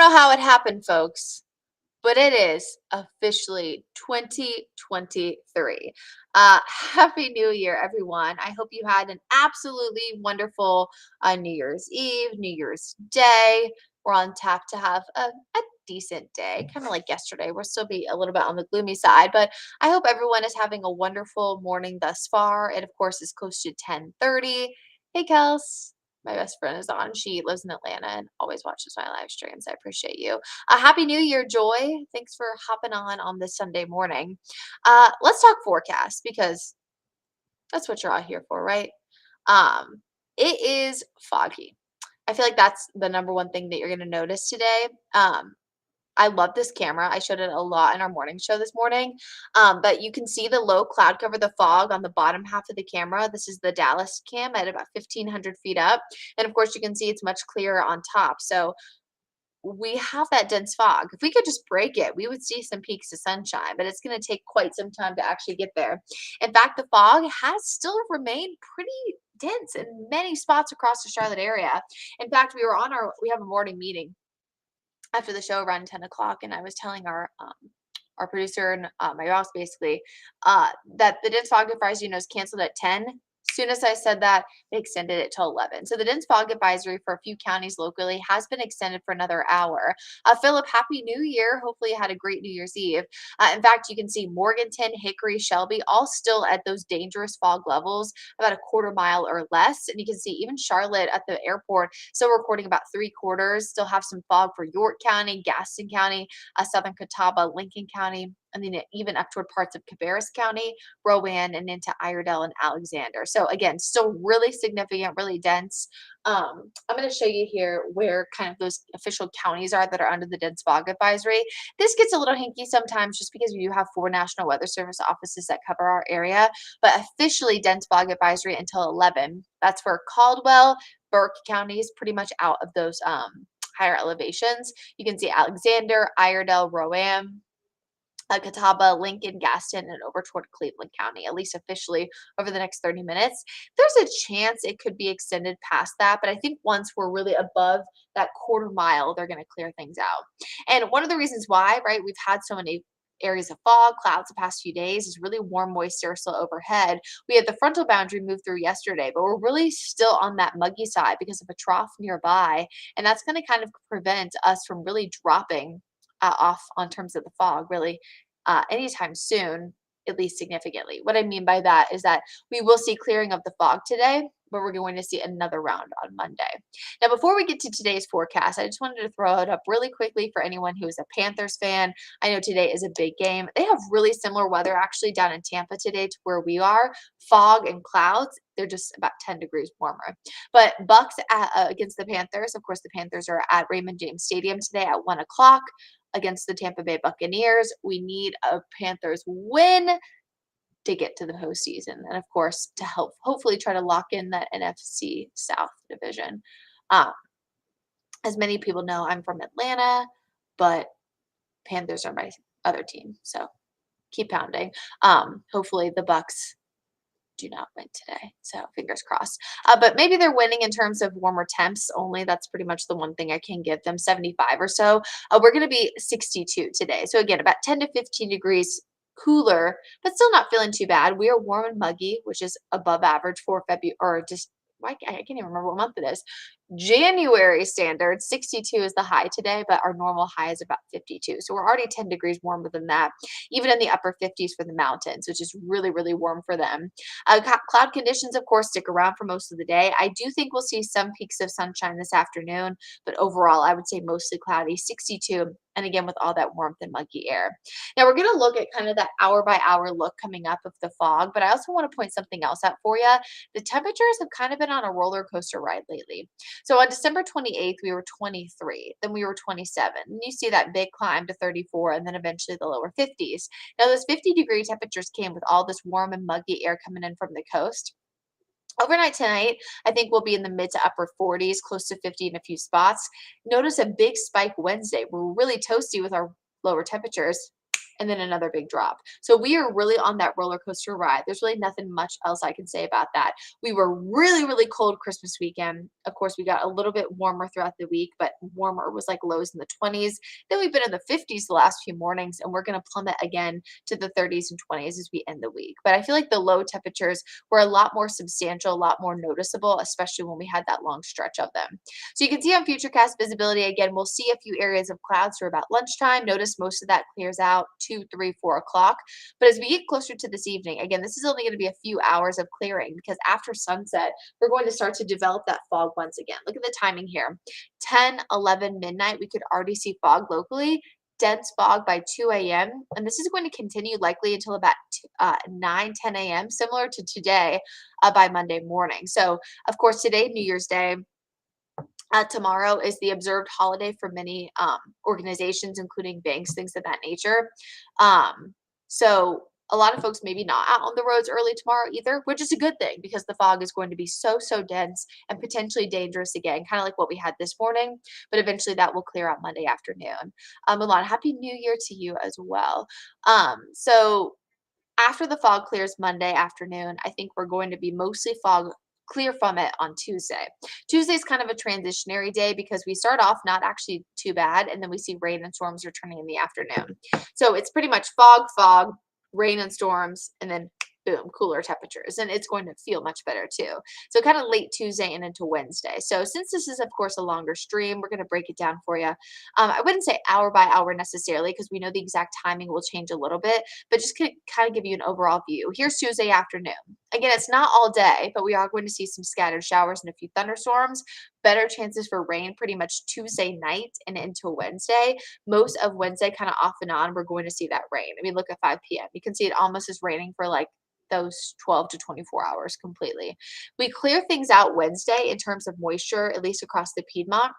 know how it happened, folks, but it is officially 2023. Happy New Year, everyone. I hope you had an absolutely wonderful New Year's Eve, New Year's Day. We're on tap to have a decent day, kind of like yesterday. We'll still be a little bit on the gloomy side, but I hope everyone is having a wonderful morning thus far. It, of course, is close to 10:30. Hey, Kels. My best friend is on. She lives in Atlanta and always watches my live streams. I appreciate you. Happy New Year, Joy. Thanks for hopping on this Sunday morning. Let's talk forecast because that's what you're all here for, right? Um, it is foggy. I feel like that's the number one thing that you're going to notice today. I love this camera. I showed it a lot in our morning show this morning. But you can see the low cloud cover, the fog on the bottom half of the camera. This is the Dallas cam at about 1,500 feet up. And of course, you can see it's much clearer on top. So we have that dense fog. If we could just break it, we would see some peaks of sunshine, but it's going to take quite some time to actually get there. In fact, the fog has still remained pretty dense in many spots across the Charlotte area. In fact, we have a morning meeting after the show around 10 o'clock, and I was telling our producer and my boss basically that the dense fog advisory is canceled at 10. Soon as I said that, they extended it till 11. So the dense fog advisory for a few counties locally has been extended for another hour. Philip, happy New Year. Hopefully you had a great New Year's Eve. In fact, you can see Morganton, Hickory, Shelby, all still at those dangerous fog levels, about a quarter mile or less. And you can see even Charlotte at the airport still recording about 3/4, still have some fog for York County, Gaston County, Southern Catawba, Lincoln County, and then even up toward parts of Cabarrus County, Rowan, and into Iredell and Alexander. So again, still really significant, really dense. I'm going to show you here where kind of those official counties are that are under the dense fog advisory. This gets a little hinky sometimes just because we do have 4 National Weather Service offices that cover our area, but officially dense fog advisory until 11. That's for Caldwell, Burke counties, pretty much out of those higher elevations. You can see Alexander, Iredell, Rowan, Catawba, Lincoln, Gaston, and over toward Cleveland County, at least officially over the next 30 minutes. There's a chance it could be extended past that, but I think once we're really above that quarter mile, they're going to clear things out. And one of the reasons why, right, we've had so many areas of fog, clouds the past few days is really warm, moist air still overhead. We had the frontal boundary move through yesterday, but we're really still on that muggy side because of a trough nearby. And that's going to kind of prevent us from really dropping off on terms of the fog, really anytime soon, at least significantly. What I mean by that is that we will see clearing of the fog today, but we're going to see another round on Monday. Now, before we get to today's forecast, I just wanted to throw it up really quickly for anyone who is a Panthers fan. I know today is a big game. They have really similar weather actually down in Tampa today to where we are. Fog and clouds. They're just about 10 degrees warmer. But Bucks against the Panthers. Of course, the Panthers are at Raymond James Stadium today at 1 o'clock against the Tampa Bay Buccaneers. We need a Panthers win to get to the postseason, and of course, to help hopefully try to lock in that NFC South division. Um, as many people know, I'm from Atlanta, but Panthers are my other team, so keep pounding. Hopefully, the Bucks do not win today. So fingers crossed. But maybe they're winning in terms of warmer temps only. That's pretty much the one thing I can give them, 75 or so. We're going to be 62 today. So again, about 10 to 15 degrees cooler, but still not feeling too bad. We are warm and muggy, which is above average for February, or just I can't even remember what month it is. January standard, 62 is the high today, but our normal high is about 52. So we're already 10 degrees warmer than that, even in the upper 50s for the mountains, which is really, really warm for them. Cloud conditions, of course, stick around for most of the day. I do think we'll see some peaks of sunshine this afternoon, but overall, I would say mostly cloudy, 62. And again, with all that warmth and muggy air. Now, we're going to look at kind of that hour by hour look coming up of the fog, but I also want to point something else out for you. The temperatures have kind of been on a roller coaster ride lately. So on December 28th, we were 23, then we were 27. And you see that big climb to 34 and then eventually the lower 50s. Now, those 50-degree temperatures came with all this warm and muggy air coming in from the coast. Overnight tonight, I think we'll be in the mid to upper 40s, close to 50 in a few spots. Notice a big spike Wednesday. We're really toasty with our lower temperatures. and then another big drop. So we are really on that roller coaster ride. There's really nothing much else I can say about that. We were really, really cold Christmas weekend. Of course, we got a little bit warmer throughout the week, but warmer was like lows in the 20s. Then we've been in the 50s the last few mornings, and we're going to plummet again to the 30s and 20s as we end the week. But I feel like the low temperatures were a lot more substantial, a lot more noticeable, especially when we had that long stretch of them. So you can see on Futurecast visibility, again, we'll see a few areas of clouds for about lunchtime. Notice most of that clears out 2, 3, 4 o'clock. But as we get closer to this evening, again, this is only going to be a few hours of clearing because after sunset, we're going to start to develop that fog once again. Look at the timing here. 10, 11, midnight, we could already see fog locally. Dense fog by 2 a.m. And this is going to continue likely until about 9, 10 a.m., similar to today by Monday morning. So, of course, today, New Year's Day, tomorrow is the observed holiday for many organizations, including banks, things of that nature. So a lot of folks maybe not out on the roads early tomorrow either, which is a good thing because the fog is going to be so, so dense and potentially dangerous again, kind of like what we had this morning. But eventually that will clear out Monday afternoon. A lot of happy new year to you as well. So after the fog clears Monday afternoon, I think we're going to be mostly fog clear from it on Tuesday. Tuesday is kind of a transitionary day because we start off not actually too bad, and then we see rain and storms returning in the afternoon. So it's pretty much fog, fog, rain and storms, and then boom, cooler temperatures. And it's going to feel much better too. So kind of late Tuesday and into Wednesday. So since this is, of course, a longer stream, we're going to break it down for you. I wouldn't say hour by hour necessarily because we know the exact timing will change a little bit, but just to kind of give you an overall view. Here's Tuesday afternoon. Again, it's not all day, but we are going to see some scattered showers and a few thunderstorms. Better chances for rain pretty much Tuesday night and into Wednesday. Most of Wednesday, kind of off and on, we're going to see that rain. I mean, look at 5 p.m. You can see it almost is raining for like those 12 to 24 hours completely. We clear things out Wednesday in terms of moisture, at least across the Piedmont.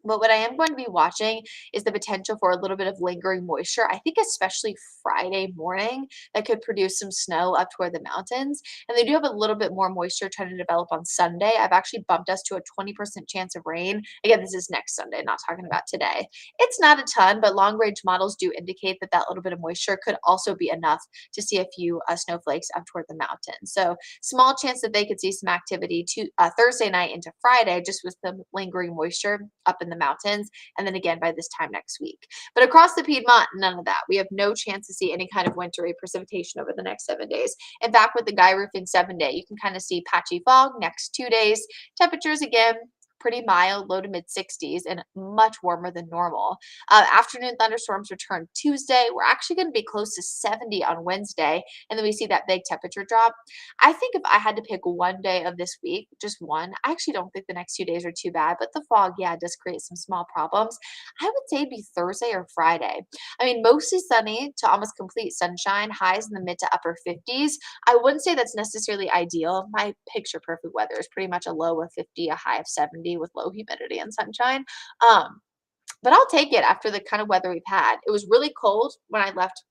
But what I am going to be watching is the potential for a little bit of lingering moisture. I think especially Friday morning that could produce some snow up toward the mountains. And they do have a little bit more moisture trying to develop on Sunday. I've actually bumped us to a 20% chance of rain. Again, this is next Sunday, not talking about today. It's not a ton, but long range models do indicate that that little bit of moisture could also be enough to see a few snowflakes up toward the mountains. So small chance that they could see some activity to Thursday night into Friday, just with some lingering moisture up in the mountains, and then again by this time next week. But across the Piedmont, none of that. We have no chance to see any kind of wintry precipitation over the next 7 days. In fact, with the Guy Roofing 7-day, you can kind of see patchy fog next 2 days. Temperatures again pretty mild, low to mid 60s, and much warmer than normal. Afternoon thunderstorms return Tuesday. We're actually going to be close to 70 on Wednesday, and then we see that big temperature drop. I think if I had to pick one day of this week, just one, I actually don't think the next 2 days are too bad, but the fog, yeah, does create some small problems. I would say it'd be Thursday or Friday. I mean, mostly sunny to almost complete sunshine, highs in the mid to upper 50s. I wouldn't say that's necessarily ideal. My picture perfect weather is pretty much a low of 50, a high of 70 with low humidity and sunshine. Um, but I'll take it after the kind of weather we've had. It was really cold when I left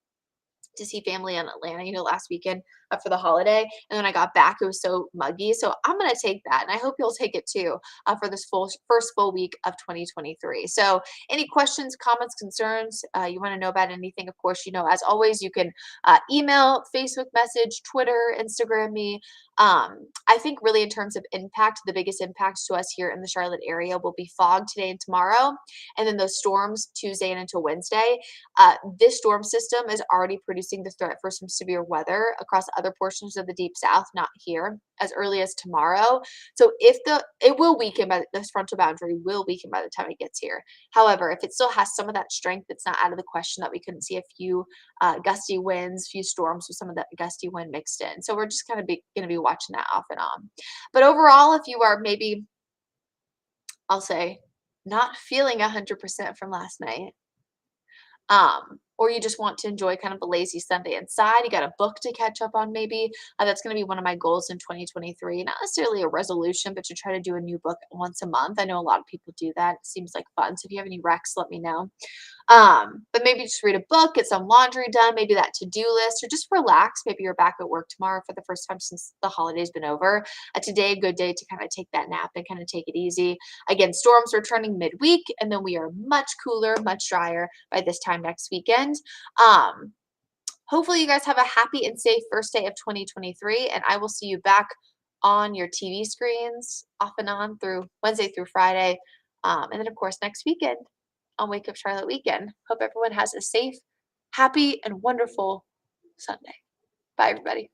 to see family in Atlanta, last weekend for the holiday. And when I got back, it was so muggy. So I'm going to take that. And I hope you'll take it too for this first full week of 2023. So any questions, comments, concerns, you want to know about anything, of course, as always, you can email, Facebook message, Twitter, Instagram me. I think really in terms of impact, the biggest impacts to us here in the Charlotte area will be fog today and tomorrow, and then those storms Tuesday and into Wednesday. This storm system is already producing the threat for some severe weather across other portions of the deep south, not here, as early as tomorrow. So it will weaken by this frontal boundary will weaken by the time it gets here. However, if it still has some of that strength, it's not out of the question that we couldn't see a few gusty winds, few storms with some of that gusty wind mixed in. So we're just kind of going to be watching that off and on. But overall, if you are maybe, I'll say, not feeling 100% from last night, or you just want to enjoy kind of a lazy Sunday inside, you got a book to catch up on maybe, that's going to be one of my goals in 2023. Not necessarily a resolution, but to try to do a new book once a month. I know a lot of people do that. It seems like fun. So if you have any recs, let me know. But maybe just read a book, get some laundry done, maybe that to-do list, or just relax. Maybe you're back at work tomorrow for the first time since the holiday's been over. Today, a good day to kind of take that nap and kind of take it easy. Again, storms returning midweek, and then we are much cooler, much drier by this time next weekend. weekend. Um, Hopefully, you guys have a happy and safe first day of 2023, and I will see you back on your TV screens off and on through Wednesday through Friday. And then, of course, next weekend on Wake Up Charlotte Weekend. Hope everyone has a safe, happy, and wonderful Sunday. Bye, everybody.